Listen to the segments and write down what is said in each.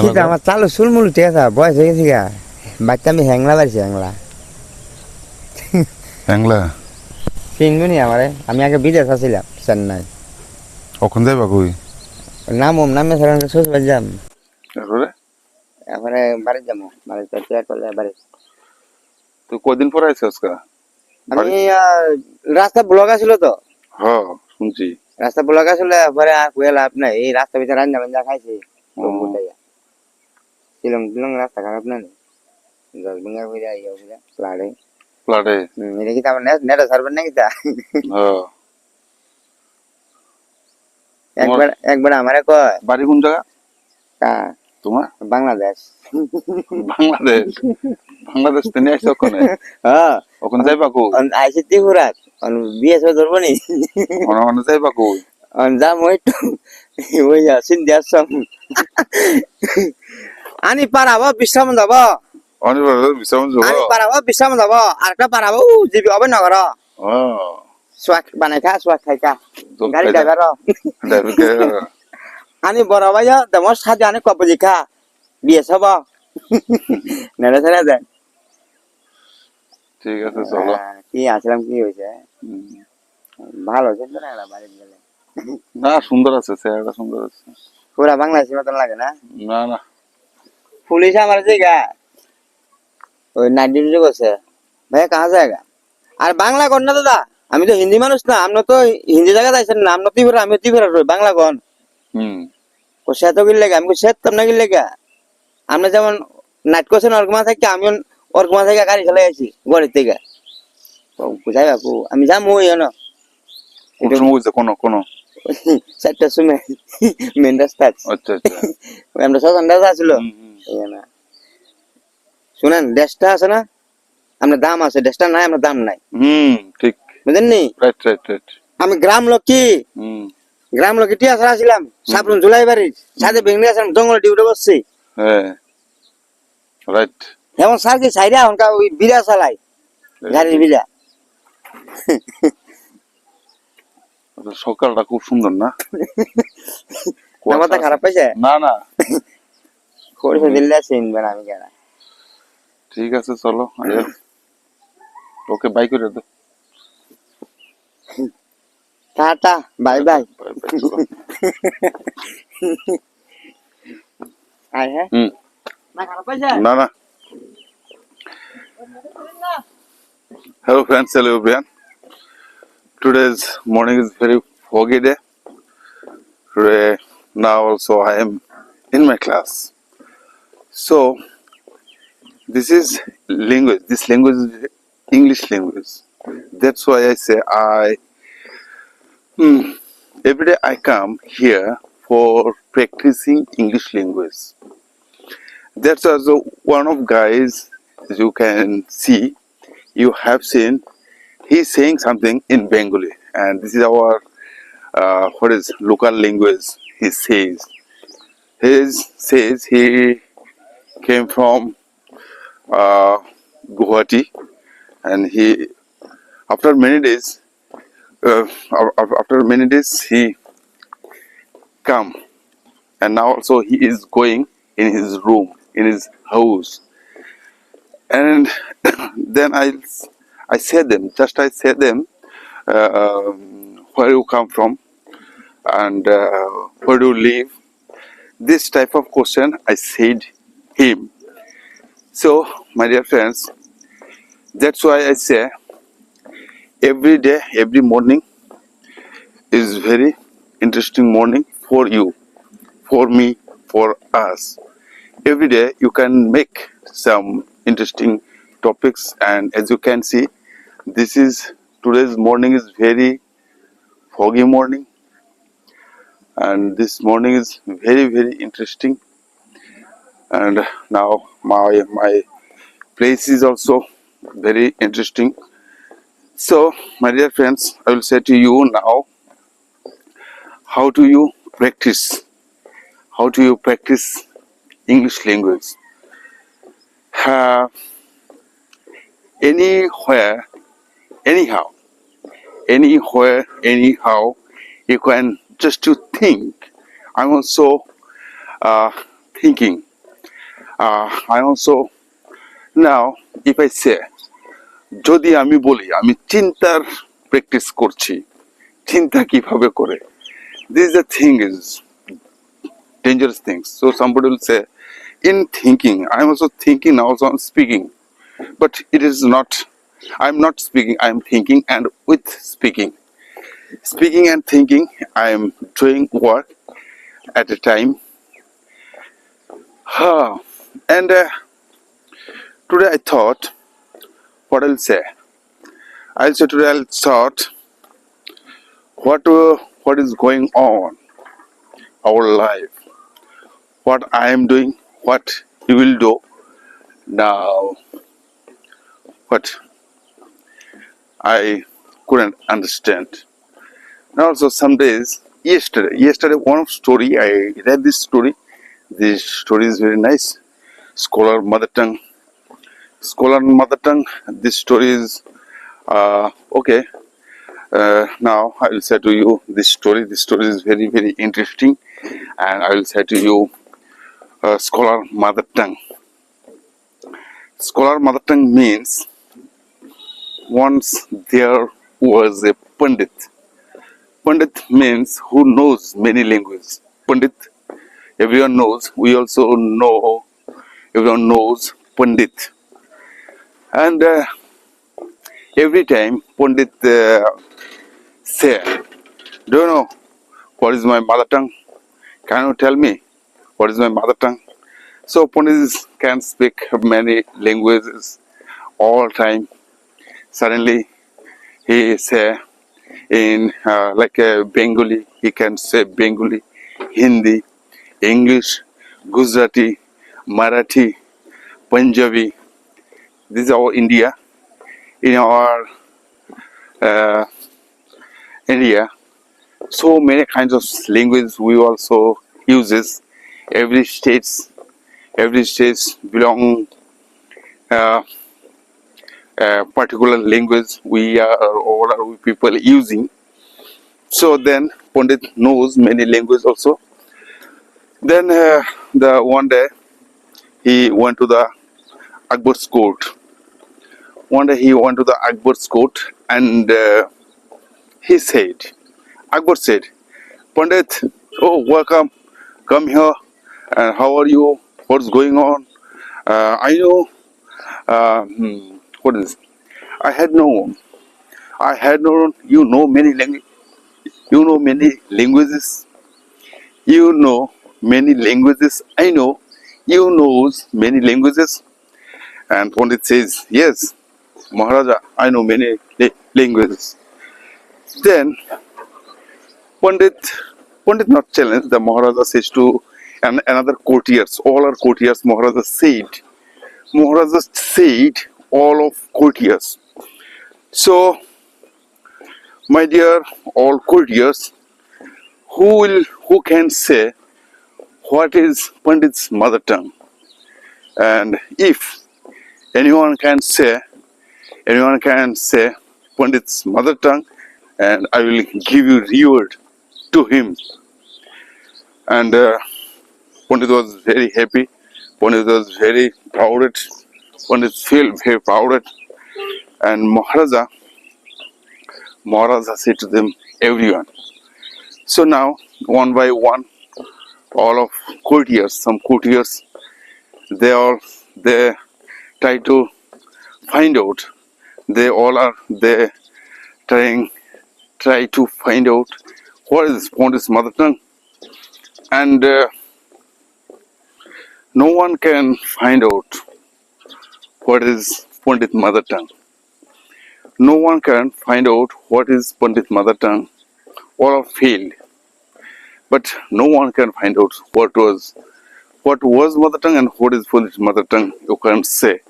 কিন্তু আমার চালু চুলমুল ঠিক আছে বয়স হয়ে গেছি গা বাচ্চা আমি হ্যাংলা পারছি হ্যাংলা চিনবি আমারে আমি আগে বিদেশ আছিলাম চেন্নাই কখন যাইবা কই নামে সারা শ্বশুর যাম এরপরে এবারে বাড়ি যাবো বাড়িতে চেয়ার করলে বাড়ি তুই কদিন পরে আইছিস আজকে আমি রাস্তা ব্লক আছিল তো হ্যাঁ শুনছি রাস্তা ব্লক আসলে পরে আর কুয়ে লাভ নাই এই রাস্তা ভিতরে রান্না বান্না খাইছি শিলং টিলং রাস্তা খারাপ না দশ ভাঙা হয়ে যায় ফ্লাডে ফ্লাডে এটা কি আমার নেট সার্ভার নাকি তা হ্যাঁ একবার আমারে কয় বাড়ি কোন জায়গা কা তোমার বাংলাদেশ বাংলাদেশ বাংলাদেশ থেকে আইছো ওখানে হ্যাঁ ওখান যাইবা কই আইসি ত্রিপুরাত বিয়ে সব ধরবো নি মনে যাইবা কই যাম ওই তো ওই সিন্ধিয়ার সব আনি পারাবো বিশ্রাম যাব অনিবার বিশ্রাম যাব আনি পারাবো বিশ্রাম যাব আরেকটা পারাবো জিবি হবে নগর সোয়াক বানাই খা সোয়াক খাই খা গাড়ি ড্রাইভার আনি বড় ভাইয়া তোমার সাথে আনি কপজি খা বিয়ে সব নেড়ে ছেড়ে দেয় ঠিক আছে চলো কি আসলাম কি হয়েছে ভালো হয়েছে তো না বাড়ির গেলে না সুন্দর আছে চেহারাটা সুন্দর আছে পুরা বাংলাদেশের মতন লাগে না না না পুলিশ আমার জায়গা ওই নাইট ডিউটি করছে ভাইয়া কাহা জায়গা আর বাংলা কর না দাদা আমি তো হিন্দি মানুষ না আমরা তো হিন্দি জায়গা যাইছেন না আমরা ত্রিপুরা আমি ত্রিপুরা রই বাংলা কন সে তো গিল লেগে আমি সে তো না গিল লেগে আমরা যেমন নাইট করছেন অর্গমা থেকে আমি অর্গমা থেকে গাড়ি চলে গেছি গড়ের থেকে বুঝাই বাপু আমি যাম ওই না কোন চারটার সময় মেন রাস্তা আচ্ছা আচ্ছা আমরা সকাল রাস্তা ছিল শুনেন দেশটা আছে না আমরা দাম আছে দেশটা নাই আমরা দাম নাই ঠিক বুঝেননি রাইট রাইট রাইট আমি গ্রাম লোক টিয়া ছাড়া ছিলাম সাবরুন জুলাই বাড়ি সাথে বেঙ্গলি আসলাম জঙ্গলে ডিউটি করছি হ্যাঁ রাইট এখন স্যার কি সাইডা হনকা ওই বিড়া চালাই গাড়ির বিড়া সকালটা খুব সুন্দর না মাথা খারাপ পাইছে না না খরচ দিলে চিনবেন আমি কেন ঠিক আছে চলো ওকে বাই করে দে টাটা বাই বাই আয় হ্যাঁ না খারাপ পাইছে না না hello friends, hello everyone. Today's morning is very foggy day. Today now also I am in my class. So this is language. This language is English language. That's why I say every day I come here for practicing English language. That's also one of guys, as you can see, you have seen, he's saying something in Bengali, and this is our what is local language. He says he came from Guwahati, and he after many days he come, and now also he is going in his room, in his house, and then I said them, where you come from and where do you live. This type of question I said him. So my dear friends, that's why I say every day, every morning is very interesting morning for you, for me, for us. Every day you can make some interesting topics, and as you can see, today's morning is very foggy morning, and this morning is very very interesting, and now my place is also very interesting. So my dear friends, I will say to you now, how do you practice English language? Anywhere, anyhow, you can just to think. I'm also thinking. I also now if I say যদি আমি বলি আমি চিন্তার practice করছি চিন্তা কিভাবে করে this is the thing is dangerous things. So somebody will say in thinking I'm also thinking now also I'm speaking, but it is not, I'm not speaking, I'm thinking, and with speaking and thinking I am doing work at a time. And today I thought what I'll say. I'll say today I'll thought what is going on our life, what I am doing, what you will do now, what I couldn't understand. Now also some days yesterday one story I read this story. This story is very nice. Scholar mother tongue. This story is okay. Now I will say to you this story. This story is very very interesting, and I will say to you, scholar mother tongue. Scholar mother tongue means once there was a pandit. Pandit means who knows many languages. Pandit, everyone knows. We also know. Everyone knows Pandit, and every time Pandit say, "Do you know what is my mother tongue? Can you tell me what is my mother tongue?" So Pandit can speak many languages all time. Suddenly he say in like Bengali, he can say Bengali, Hindi, English, Gujarati, Marathi, Punjabi. This is our India. In our India, so many kinds of language we also uses. Every states belong particular language we are or are we people using. So then Pandit knows many languages also. Then the one day he went to the Akbar's court. One day he went to the Akbar's court, and he said, Akbar said, Pandit, oh welcome, come here, and how are you? What's going on? I know. What is? I had known. You know many languages. You know many languages. You know many languages. I know. You knows many languages. And Pandit says, yes, Maharaja, I know many languages. Then Pandit not challenged. The Maharaja says to another courtiers, all our courtiers, Maharaja said all of courtiers. So, my dear all courtiers, who can say what is Pandit's mother tongue? And if anyone can say Pandit's mother tongue, and I will give you reward to him. And Pandit was very happy. Pandit was very proud. Pandit felt very proud. And Maharaja said to them, everyone. So now, one by one, all of courtiers, some courtiers, they try to find out. They try to find out what is Pandit's mother tongue, and no one can find out what is Pandit's mother tongue. No one can find out what is Pandit's mother tongue. All are failed, but no one can find out what was mother tongue and what is Pandit's mother tongue. You can't say.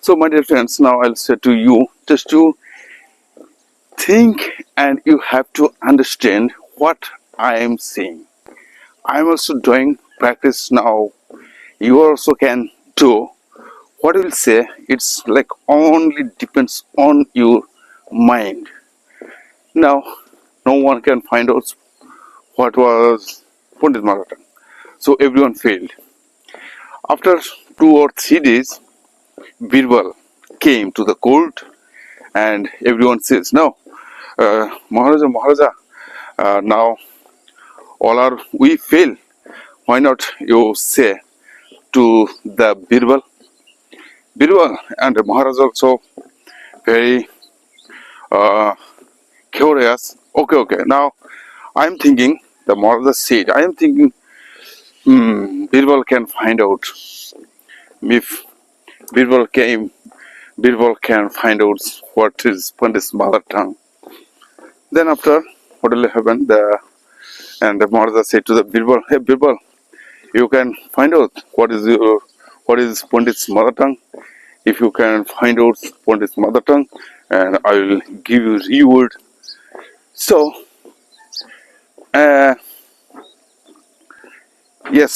So, my dear friends, now I'll say to you, just to think, and you have to understand what I am saying. I am also doing practice now. You also can do. What I will say, it's like only depends on your mind. Now, no one can find out what was Pandit's mother tongue. So everyone failed. After 2 or 3 days, Birbal came to the court, and everyone says, "No, Maharaja, now all are we fail. Why not you say to the Birbal?" Birbal and Maharaja also very uh, curious. Okay. Now I am thinking. The Maharaja said, "I am thinking. Birbal can find out if Birbal came. Birbal can find out what is Pandit's mother tongue." Then after what will happen? The Maharaja said to the Birbal, "Hey Birbal, you can find out what is Pandit's mother tongue. If you can find out Pandit's mother tongue, and I will give you reward." So uh, yes,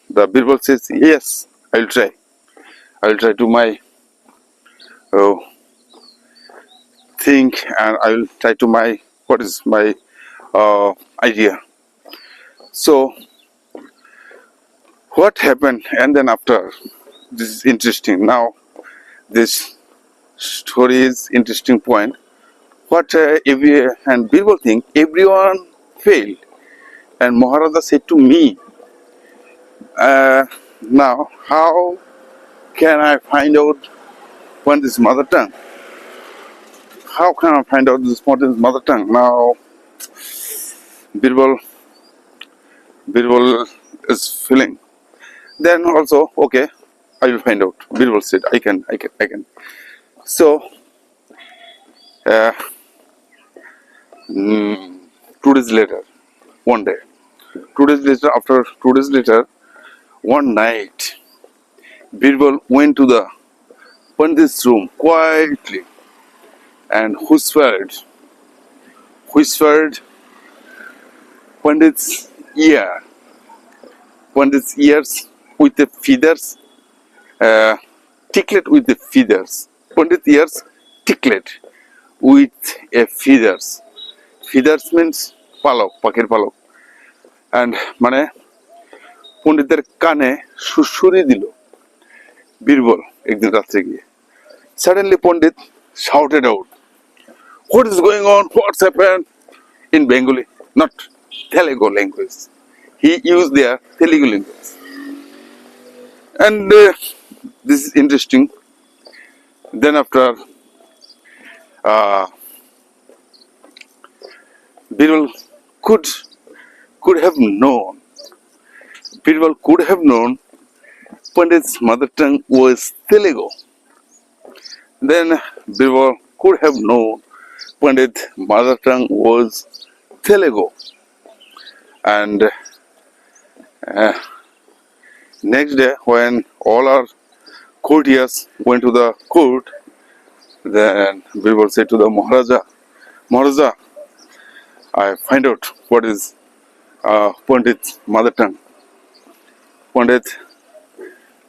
the Birbal says, "Yes, I will try. I will try to my uh, think, and I will try to my what is my idea." So what happened? And then after, this is interesting. Now this story is interesting point. What and people think everyone failed, and Maharaja said to me, "Now how can I find out what is mother tongue? How can I find out this what is mother tongue?" Now Birbal is feeling. Then also, okay, I will find out. Birbal said, I can. So, uh, 2 days later, one day, 2 days later, after 2 days later, one night, Birbal went to the Pandit's room quietly and whispered Pandit's ear, Pandit's ears with the feathers, uh, tickled with the feathers. Pandit's ears tickled with a feathers. Feathers means palok, পাখির পালক, and মানে পণ্ডিতের কানে সুড়সুড়ি দিল বীরবল একদিন রাত্রে গিয়ে। Suddenly Pandit shouted out, "What is going on? What's happened?" In Bengali, not Telugu language. He used their Telugu language. And this is interesting. Then after Birbal could have known. Birbal could have known Pandit's mother tongue was Telugu. Then Birbal could have known Pandit's mother tongue was Telugu. And next day, when all our courtiers went to the court, then Birbal said to the Maharaja, I find out what is Pandit's mother tongue. Pandit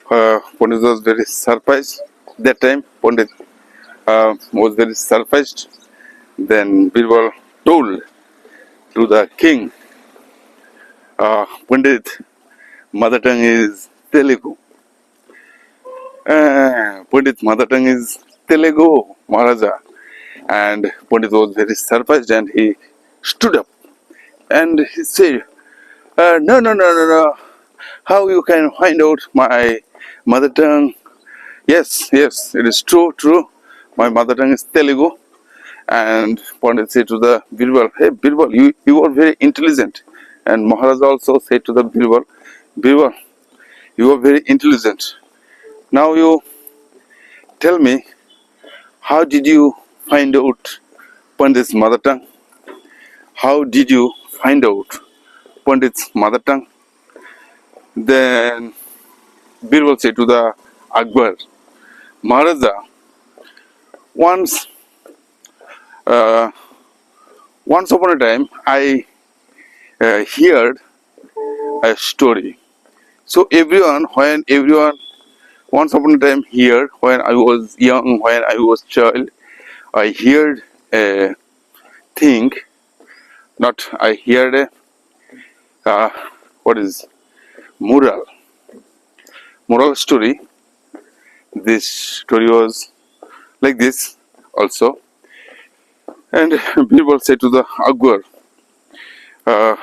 was very surprised. That time, Pandit was very surprised. Then Birbal told to the king, Pandit, mother tongue is Telugu. Pandit's mother tongue is Telugu, Maharaja. And Pandit was very surprised, and he stood up and he said, No. How you can find out my mother tongue? Yes, it is true. My mother tongue is Telugu. And Pandit said to the Birbal, "Hey Birbal, you are very intelligent." And Maharaja also said to the Birbal, you are very intelligent. Now you tell me, how did you find out Pandit's mother tongue? How did you find out Pandit's mother tongue? Then Birbal said to the Akbar, Maharaja, once upon a time I heard a story. So once upon a time here, when I was young, when I was child, I heard a thing. Not I heard a what is mural. moral story. This story was like this also. And Birbal said to the Akbar,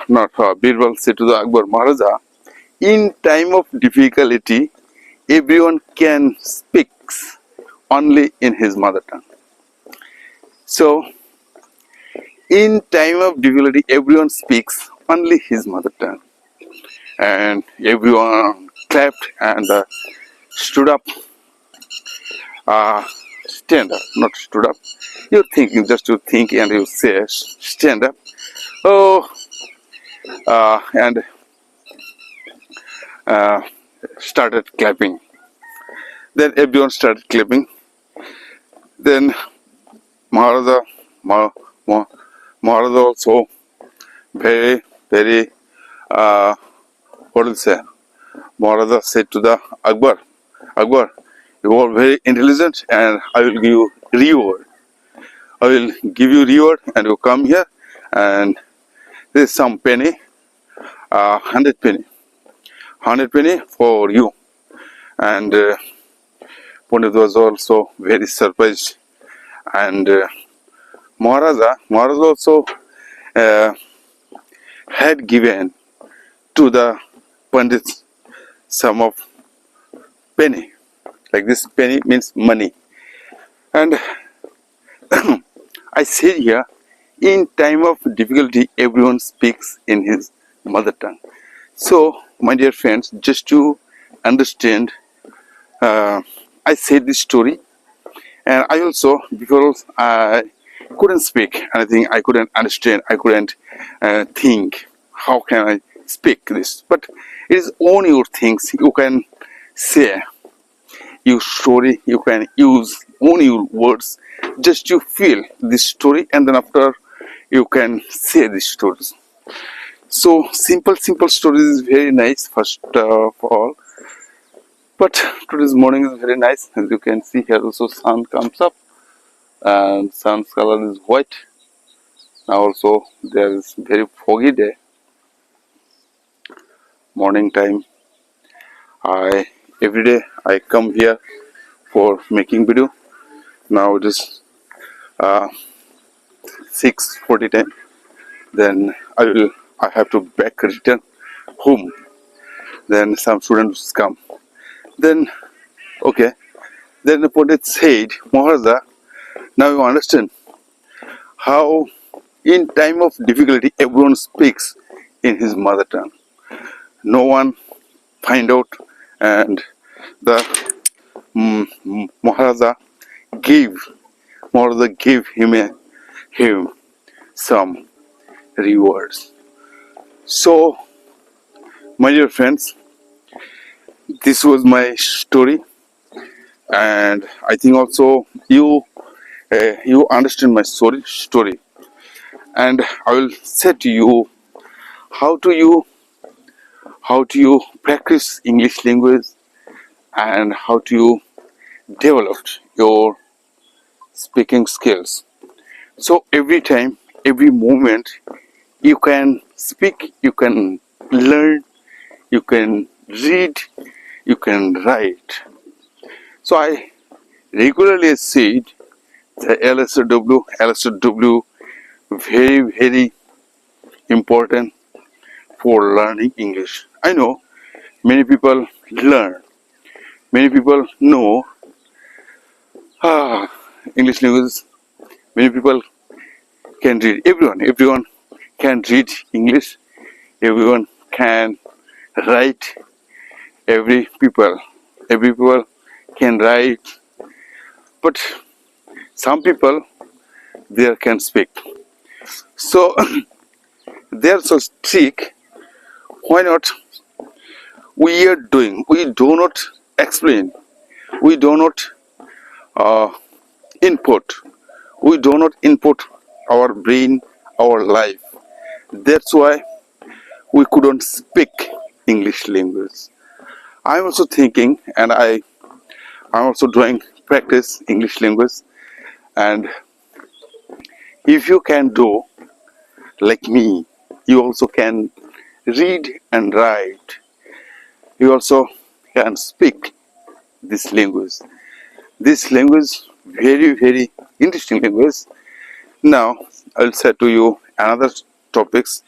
not Birbal said to the Akbar, Maharaja, in time of difficulty, everyone can speak only in his mother tongue. So, in time of difficulty, everyone speaks only his mother tongue. And everyone clapped and stood up, stand up, not stood up. You're thinking, just to think, and you say, stand up. Oh, and started clapping. Then everyone started clapping. Then Maharaja, Maharaja also very, what do you say? Maharaja said to the Akbar, Akbar, you are very intelligent and I will give you reward. I will give you reward and you come here and there is some penny, 100 penny. 100 penny for you. And Pandit was also very surprised. And Maharaja also had given to the Pandit sum of penny. Like this, penny means money. And I said here, in time of difficulty, everyone speaks in his mother tongue. So, my dear friends, just to understand, I said this story, and I also, because I couldn't speak anything, I couldn't understand, I couldn't think, how can I speak this? But it is only your things you can say, your story, you can use only your words, just to feel this story, and then after you can say these stories. So simple stories is very nice first of all. But today's morning is very nice. As you can see here also sun comes up and sun's color is white. Now also there is very foggy day. Morning time. Every day I come here for making video. Now it is 6:40 time. Then I have to back return home. Then some students come. Then okay. Then the Pandit said, Maharaja, now you understand how in time of difficulty everyone speaks in his mother tongue. No one find out, and the Maharaja gave him some rewards. So, my dear friends, this was my story, and I think also you understand my story. And I will say to you how do you practice English language and how do you develop your speaking skills. So every time, every moment, you can speak, you can learn, you can read, you can write. So I regularly said the LSW very important for learning English. I know many people learn, many people know English language. Many people can read. Everyone can read English. Everyone can write. Every people can write. But some people there can speak. So they are so strict. Why not? We do not explain. We do not input. We do not input our brain, our life. That's why we couldn't speak English language. I'm also thinking, and I'm also doing practice English language. And if you can do like me, you also can read and write. You also can speak this language. This language very very interesting language. Now I'll say to you another topics.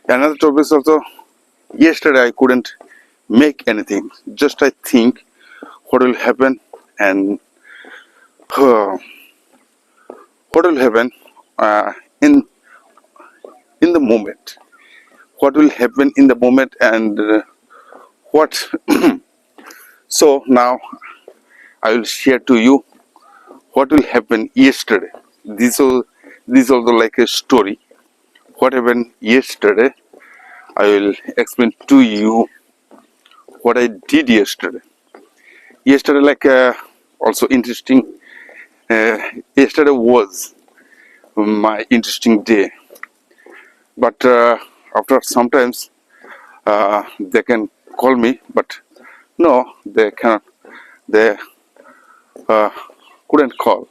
Another topics also. Yesterday I couldn't make anything. Just I think what will happen and what will happen uh, in in the moment. What will happen in the moment and what. So now I will share to you what will happen yesterday. This also like a story. What happened yesterday? I will explain to you what I did yesterday. Yesterday, like also interesting. Yesterday was my interesting day, but after sometimes they can call me, but no, they cannot. They uh, couldn't call.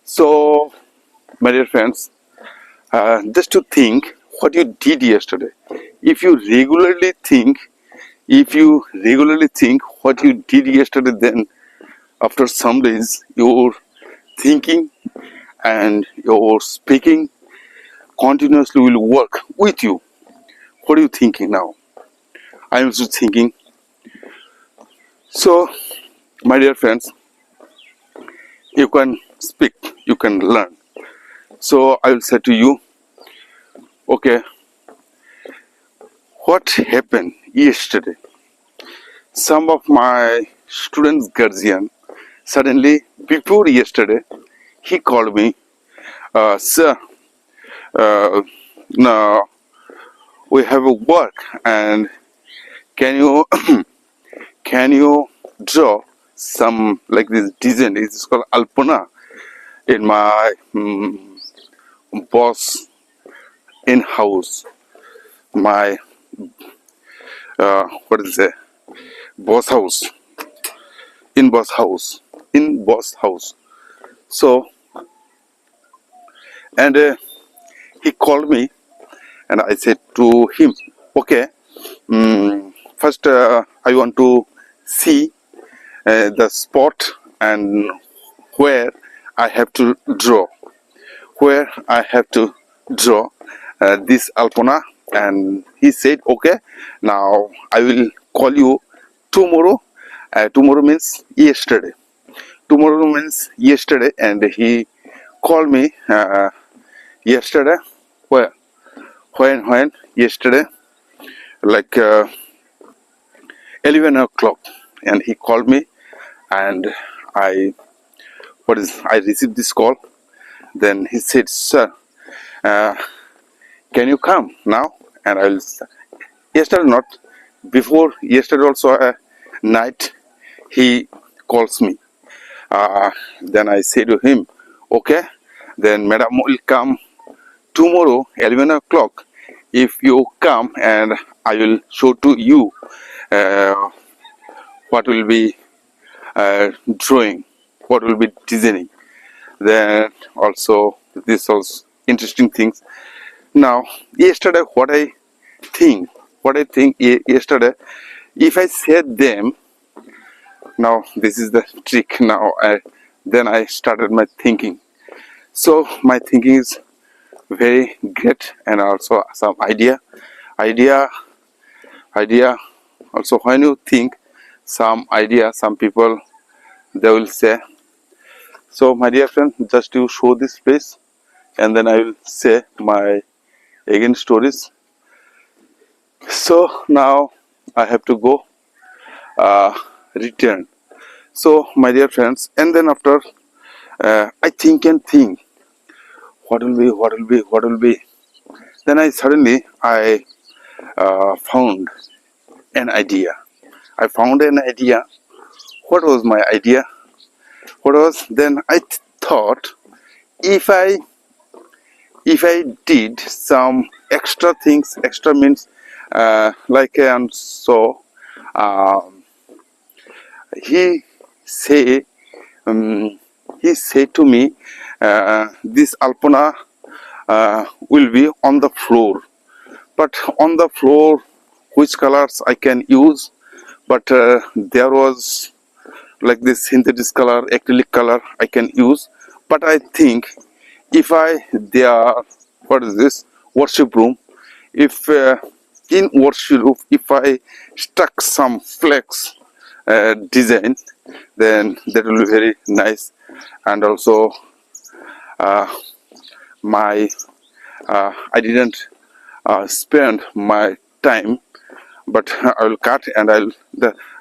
So, my dear friends, just to think what you did yesterday. If you regularly think, what you did yesterday, then after some days your thinking and your speaking continuously will work with you. What are you thinking now? I am also thinking. So, my dear friends, you can speak, you can learn. So I will say to you, okay, what happened yesterday? Some of my students' guardian suddenly, before yesterday, he called me, sir, no, we have a work, and can you can you draw some like this design? It's called Alpana in my boss in house. My what is it? Boss house. In boss house. In boss house. So, and he called me, and I said to him, okay, first I want to see the spot and where I have to draw. Where I have to draw this Alpana, and he said, okay, now I will call you tomorrow. Tomorrow means yesterday. Tomorrow means yesterday, and he called me yesterday. Where? When? Yesterday, like 11 o'clock, and he called me, and I received this call. Then he said, sir, can you come now? And I will. Yesterday, not before yesterday, also night, he calls me. Then I say to him, okay, then madam will come tomorrow 11 o'clock. If you come, and I will show to you what will be drawing, what will be designing. Then also this was interesting things. Now yesterday, what I think yesterday, if I said them, now this is the trick. Now then I started my thinking. So my thinking is very great, and also some idea. Also, when you think some idea, some people they will say. So my dear friend, just to show this place, and then I will say my again stories. So now I have to go return. So my dear friends, and then after I think and think what will be. Then I suddenly found an idea. I found an idea. What was my idea? What was then I thought, if I did some extra things, extra means like, and so he say he said to me, this Alpana will be on the floor, but on the floor which colors I can use, but there was like this synthetic color, acrylic color I can use. But I think if I there, what is this, worship room, if in worship room, if I stuck some flex design, then that will be very nice. And also my I didn't spend my time, but I will cut and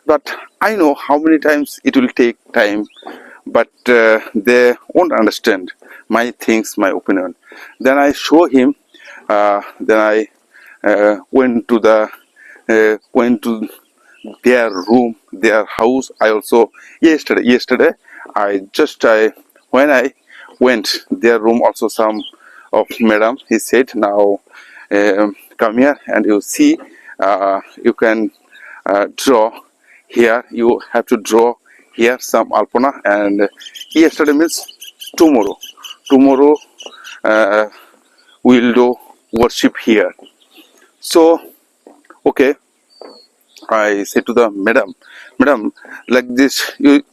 but I know how many times it will take time, but they won't understand my things, my opinion. Then I show him. Then I went to their room, their house. I also yesterday I when I went their room, also some of madam, he said, now come here and you see, you can draw here, you have to draw here some alpana. And yesterday means tomorrow uh, we'll do worship here. So okay, I say to the madam, like this, you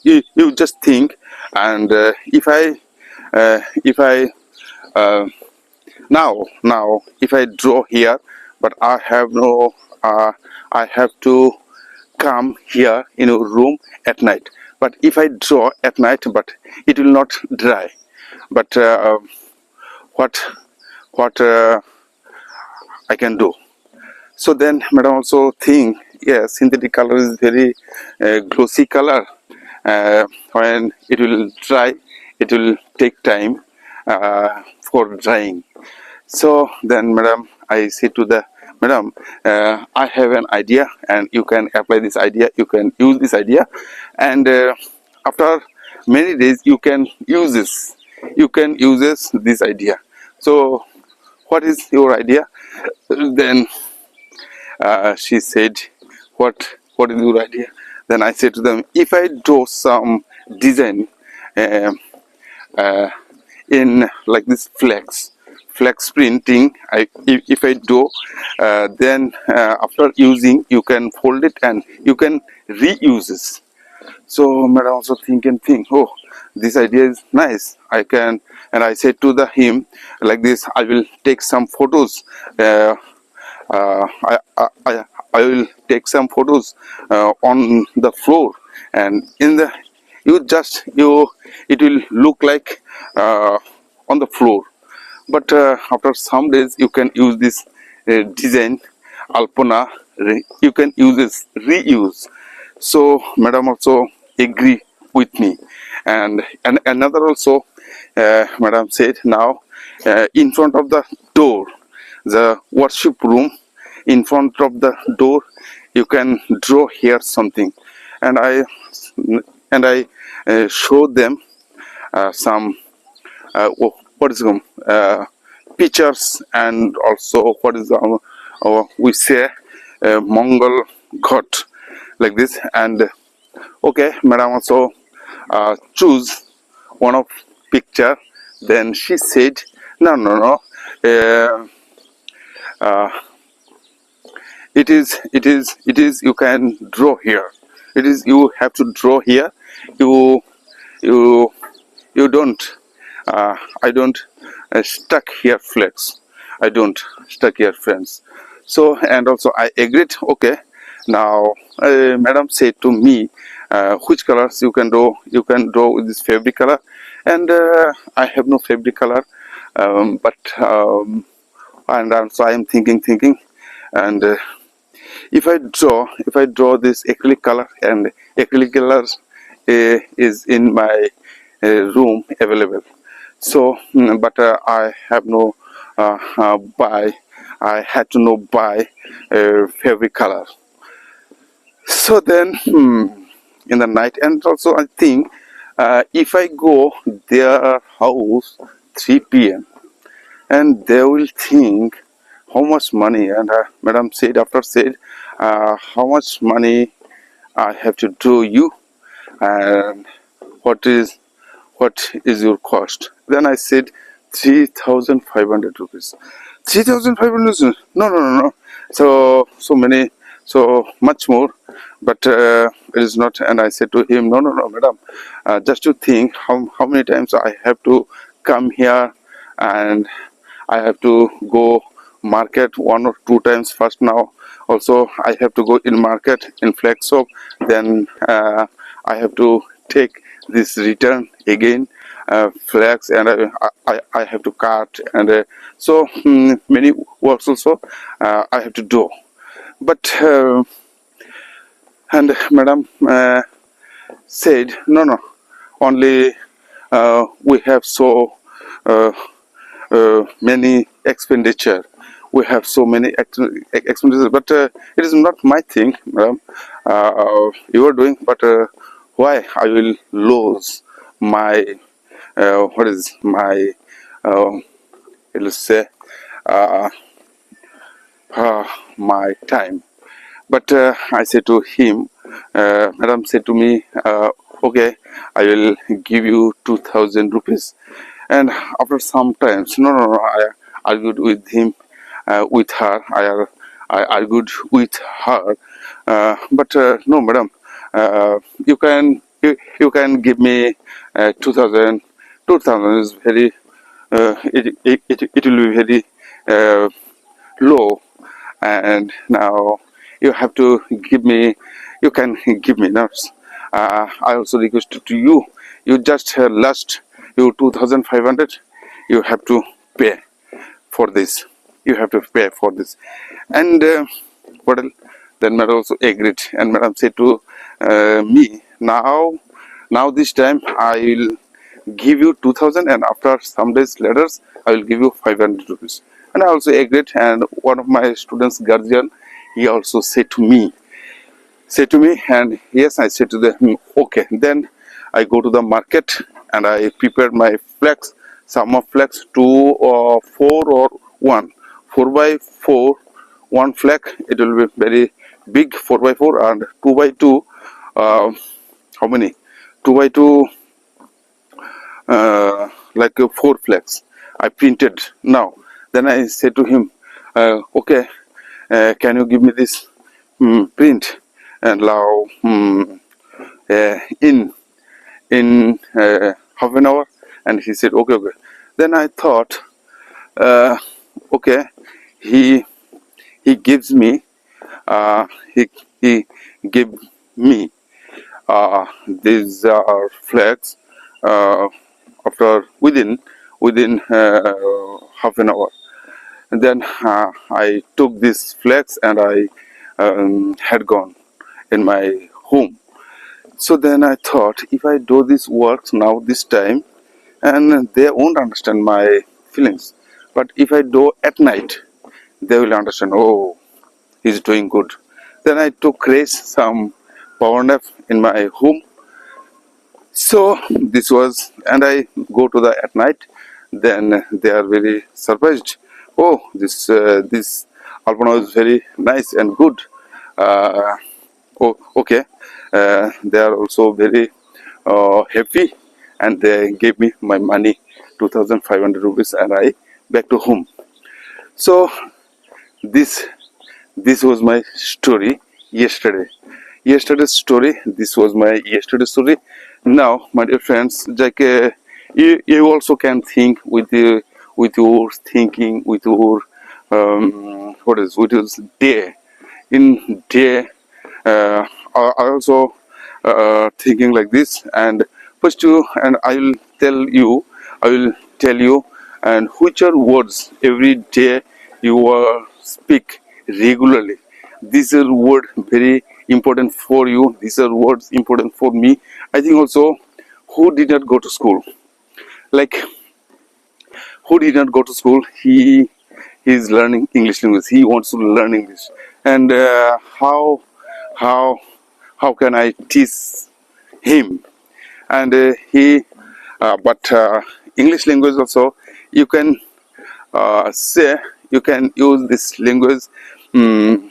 just think, and if I now if I draw here, but I have no, I have to come here in a room at night. But if I draw at night, but it will not dry. But what I can do? So then madam also think, yes, synthetic color is very glossy color. When it will dry, it will take time for drying. So then madam, I say to the madam, I have an idea and you can apply this idea, you can use this idea, and after many days you can use this idea. So what is your idea? Then she said, what is your idea? Then I said to them, if I draw some design in like this flex printing, if I do, then after using, you can fold it and you can reuse it. So madam also think, oh, this idea is nice, I can. And I said to him like this, I will take some photos, I will take some photos on the floor, and in the it will look like on the floor. But after some days you can use this design alpana, you can use this reuse. So madam also agree with me. And another also, madam said, now in front of the door, the worship room, in front of the door, you can draw here something. And I showed them some what is pictures, and also what is we say Mongol god, like this. And okay, madam also choose one of picture. Then she said, no, it is you can draw here, it is you have to draw here, you don't I don't stuck here flex, I don't stuck here friends. So and also I agreed. Okay, now madam said to me, which colors you can draw with this fabric color. And I have no fabric color, but and also I am thinking, and if I draw this acrylic color, and acrylic color is in my room available. So but I have no I had to no buy fabric color. So then in the night, and also I think if I go their house 3 p.m. and they will think how much money. And madam said, after said, how much money I have to do you, and what is your cost? Then I said 3,500 rupees. 3,500 rupees? No. So much more. but it is not. And I said to him, no, madam, just to think how many times I have to come here, and I have to go market 1 or 2 times first. Now also I have to go in market in flex shop, then I have to take this return again, flags, and I have to cut, and so many works also I have to do. But and madam said, no, only we have so uh, many expenditure. We have so many expenditures, but it is not my thing, madam. You are doing, but why I will lose my what is my it will say uh, my time. But I said to him, madam said to me, okay, I will give you 2,000 rupees. And after some times, no, I argued with him, with her. I argued with her, but no, madam, you can give me 2,000. 2,000 is very, it will be very low, and now you have to give me, you can give me nuts. I also requested to you, you just last you 2,500, you have to pay for this, you have to pay for this. And what else? Then madam also agreed, and madam said to me, now this time I will give you 2,000, and after some days later I will give you 500 rupees. And I also agreed, and one of my students guardian, he also said to me, and yes, I said to them, okay. Then I go to the market and I prepare my flags, some of flags, 2 or 4 or 1, 4 by 4, one flag. It will be very big, 4 by 4, and 2 by 2. How many? 2 by 2, like 4 flags. I printed now. Then I said to him, okay, can you give me this print and allow in half an hour? And he said, okay. Then I thought, okay, he gives me, he gave me these are flags after within half an hour. And then I took these flags and I had gone in my home. So then I thought, if I do this work now this time, and they won't understand my feelings. But if I do at night, they will understand, oh, he's doing good. Then I took rest, some power nap in my home. So this was, and I go to the at night. Then they are very surprised. Oh, this Alpana is very nice and good. Oh, okay. They are also very happy, and they gave me my money, 2,500 rupees, and I back to home. So this was my story yesterday. Yesterday's story. This was my yesterday story. Now, my dear friends, like you also can think with your thinking, with your with your day. In day, I also thinking like this. And first and I will tell you, and which are words every day you speak regularly. These are words very important for you. These are words important for me. I think also, who did not go to school? Like, who did not go to school? He is learning English language. He wants to learn English. And how can I teach him? And but English language also, you can say, you can use this language. You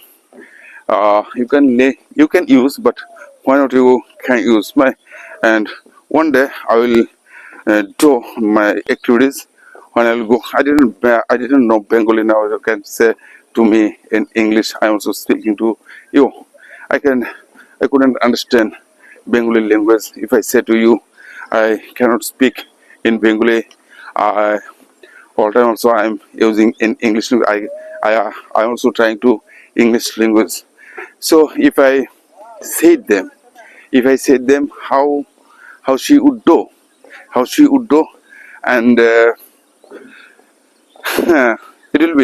can use, but why not you can use my? And one day I will do my activities. When I will go, I didn't know Bengali. Now you can say to me in English. I am also speaking to you. I can I couldn't understand Bengali language. If I say to you, I cannot speak in Bengali. I all time also I'm using in English. I'm also trying to English language. So if I said them how she would do, and it will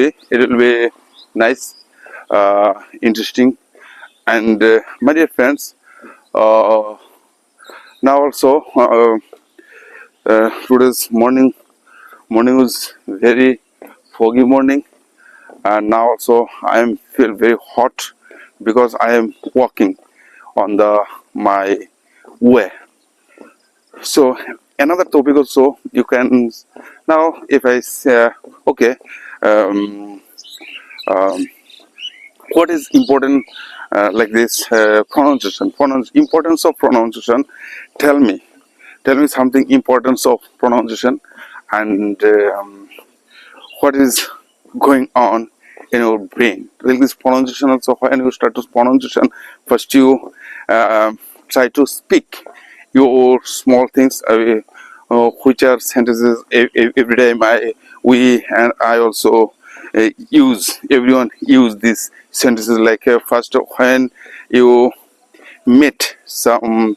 be nice, interesting, and my dear friends, uh, now also today's morning was very foggy morning, and now also I am feel very hot because I am walking on the my way. So another topic also you can now if I say okay, um, um, what is important like this pronunciation, importance of pronunciation. Tell me something importance of pronunciation, and what is going on in your brain. Like this pronunciation also, when you start to pronunciation, first you try to speak your small things, which are sentences every day. We and I also everyone use these sentences like first when you meet some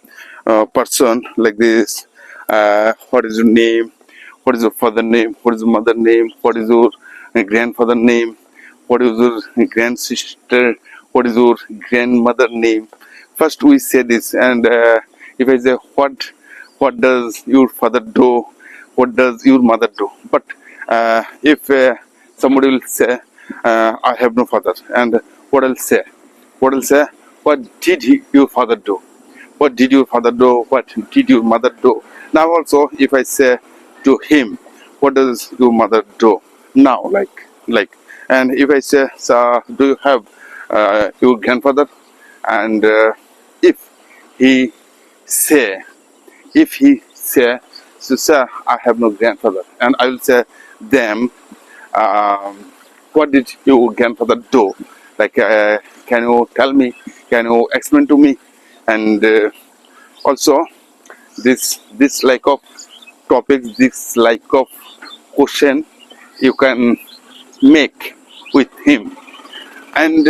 person like this, what is your name, what is your father name, what is your mother name, what is your grandfather name, what is your grandsister, what is your grandmother name. First we say this, and if I say what does your father do, what does your mother do, but if somebody will say I have no father, and what I'll say, what did your father do, what did your father do, what did your mother do. Now also if I say to him, what does your mother do now, like and if I say, so do you have your grandfather, and if he say so sir, I have no grandfather, and I will say them, um, what did your grandfather do, like can you tell me, can you explain to me. And also this like of topics, this like of question you can make with him. And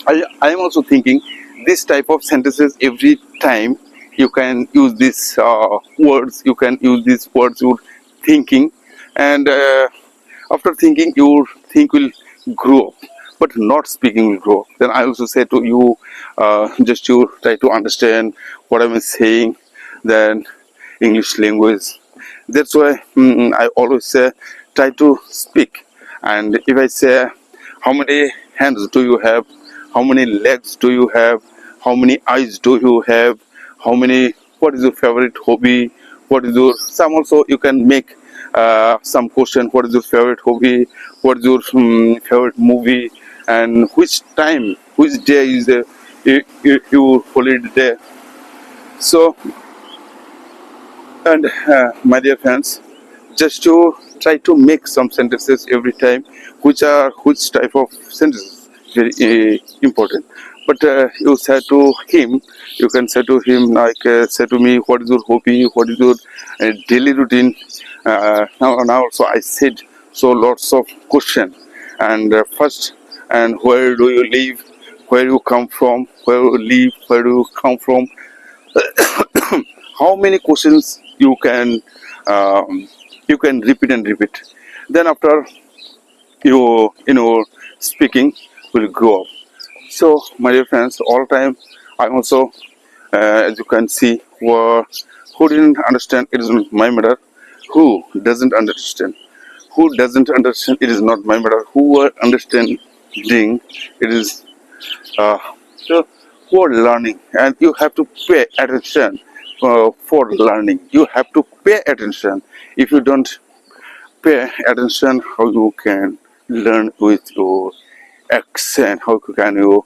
I am also thinking this type of sentences every time you can use these words, you can use these words you're thinking, and after thinking your think will grow, but not speaking will grow. Then I also say to you, just you try to understand what I'm saying, then English language. That's why I always say try to speak. And if I say how many hands do you have, how many legs do you have, how many eyes do you have, how many, what is your favorite hobby, what is your, some also you can make some question, what is your favorite hobby, what is your favorite movie, and which time, which day is your holiday day. So, and my dear friends, just to try to make some sentences every time, which type of sentences very important. But you say to him, you can say to him like say to me, what is your hobby, what is your daily routine. Now also I said so lots of question, and first, and where do you live, where you come from, where you live, where do you come from. How many questions um, you can repeat and repeat. Then after you speaking will grow up. So my dear friends, all time I also as you can see who didn't understand, it is not my matter. Who doesn't understand, it is not my matter. Who are understanding, it is uh, so for learning, and you have to pay attention for learning. You have to pay attention. If you don't pay attention, how you can learn with your accent, how can you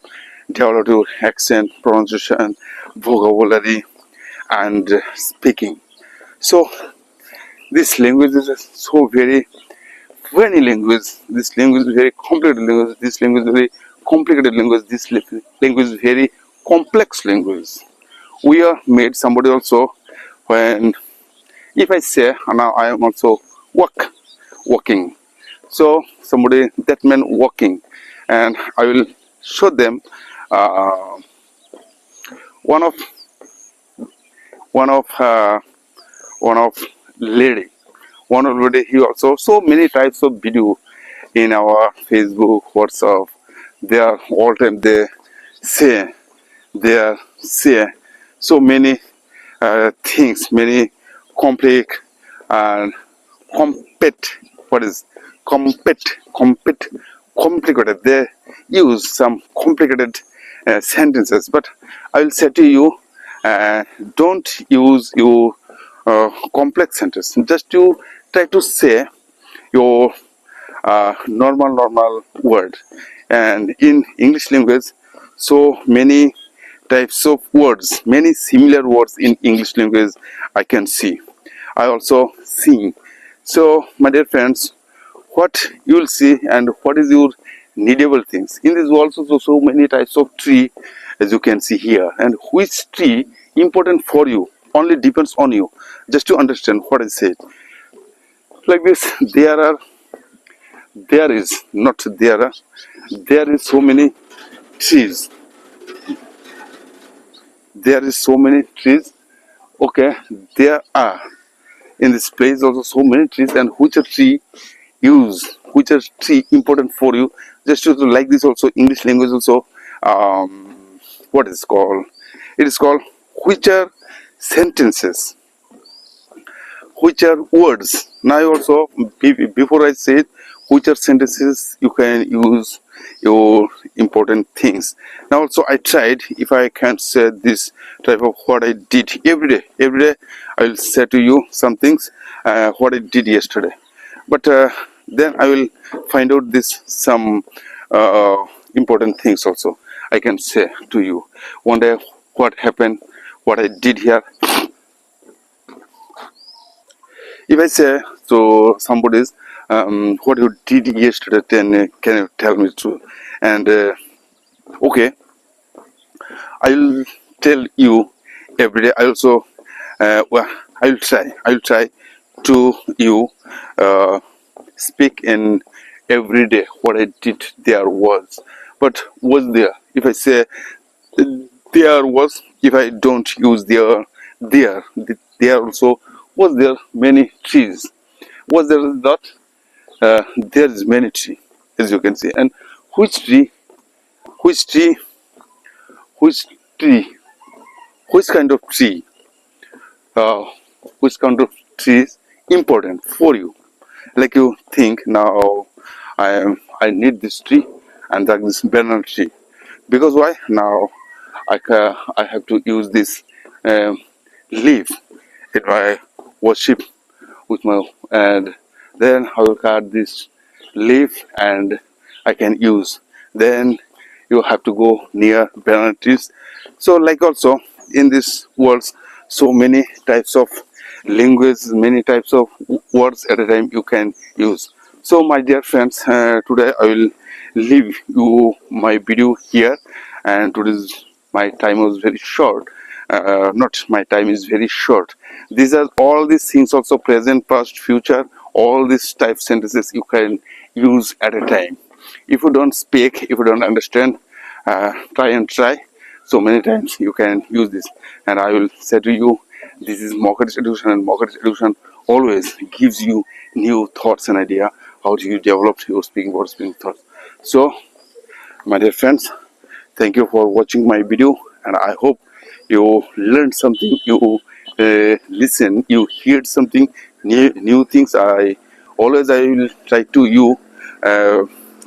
develop your accent, pronunciation, vocabulary, and speaking. So this language is so very funny language. This language is very complicated language. This language is very complicated language. This language is very complex language. We are made somebody also when if I say now I am also walking. So somebody that meant walking, and I will show them uh, one of one of uh, one of lady. One already he also so many types of video in our Facebook, WhatsApp. They are all time they say so many things, many complex and compet. What is compet complicated? They use some complicated sentences, but I will say to you, don't use your complex sentence. Just you try to say your normal word. And in English language, so many types of words, many similar words in English language I can see. I also sing. So, my dear friends, what you will see and what is your needable things. In this world also so many types of tree as you can see here, and which tree important for you only depends on you. Just to understand what I said. Like this, there is not there are there is so many trees. There is so many trees. Okay, there are in this place also so many trees, and which a tree which a tree important for you. Just to like this also English language also what is called, it is called which are sentences, which are words. Now also before I said which are sentences you can use your important things. Now also I tried if I can say this type of what I did every day I will say to you some things what I did yesterday, but then I will find out this some important things also I can say to you one day what happened, what I did here. If I say so somebody's what you did yesterday, then can you tell me true? And okay, I'll tell you every day. I also well, I'll try to you speak in every day what I did there was. But was there? If I say there was, if I don't use there also was there many trees. Was there not? There is many tree, as you can see. And which tree, which tree, which tree, which kind of tree, uh, which kind of tree is important for you? Like you think now, I need this tree and that is banana tree. Because why? Now I have to use this um, leaf in my worship with my, and then I will cut this leaf and I can use. Then you have to go near banana trees. So like also in this world, so many types of language, many types of words at a time you can use. So my dear friends, today I will leave you my video here, and today's my time was very short. Not my time is very short. These are all these things also present, past, future. All these type sentences you can use at a time. If you don't speak, if you don't understand, try. So many times you can use this, and I will say to you, this is Mockers Education, and Mockers Education always gives you new thoughts and idea how do you develop your speaking thoughts. So, my dear friends, thank you for watching my video, and I hope you learned something, you listen, you heard something new things. I will try to you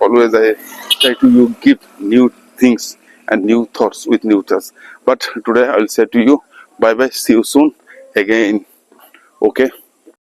always I try to you give new things and new thoughts with new thoughts. But today I will say to you bye bye, see you soon again. Okay.